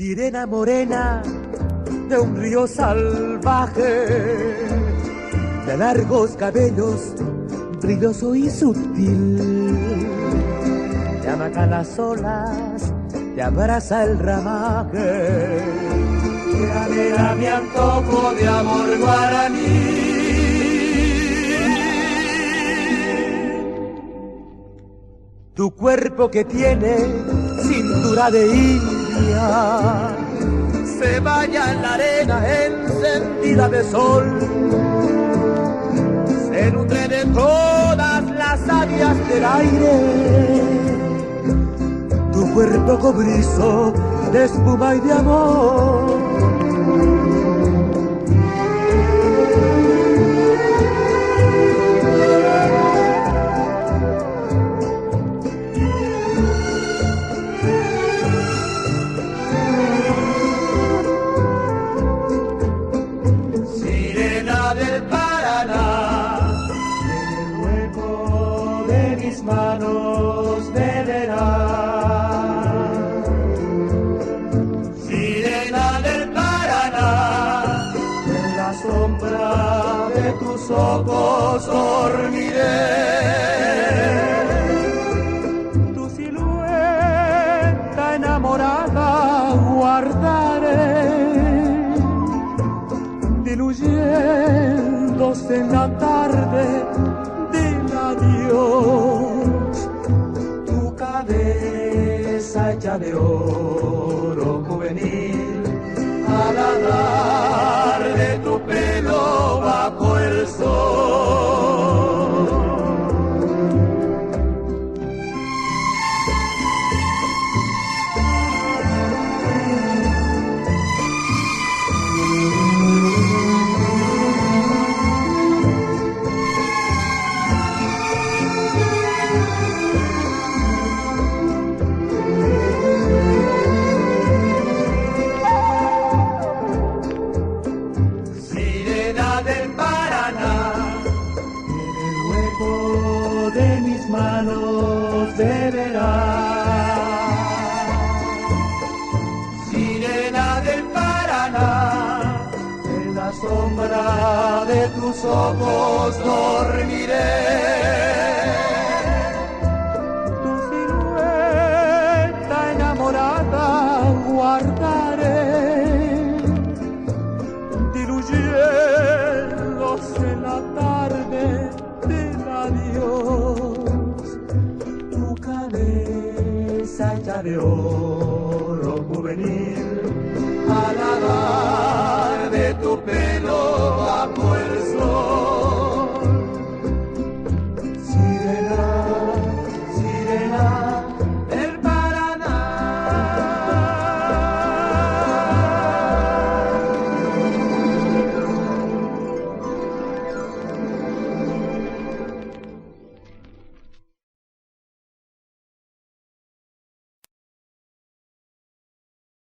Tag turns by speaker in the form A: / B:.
A: Sirena morena de un río salvaje, de largos cabellos, brilloso y sutil. Te amacan las olas, te abraza el ramaje. Mira mi antojo de amor guaraní. Tu cuerpo que tiene cintura de India se vaya en la arena encendida de sol, se nutre de todas las áreas del aire. Tu cuerpo cobrizo de espuma y de amor.
B: Manos beberán. Sirena del Paraná, en la sombra de tus ojos dormiré.
A: Tu silueta enamorada guardaré, diluyéndose en la tarde del adiós. Hecha de oro juvenil, al andar de tu pelo bajo el sol.
B: Manos beberán. Sirena del Paraná, en la sombra de tus ojos dormiré.
A: Tu silueta enamorada guardaré, diluyéndose en la tarde del adiós. Hecha de oro juvenil,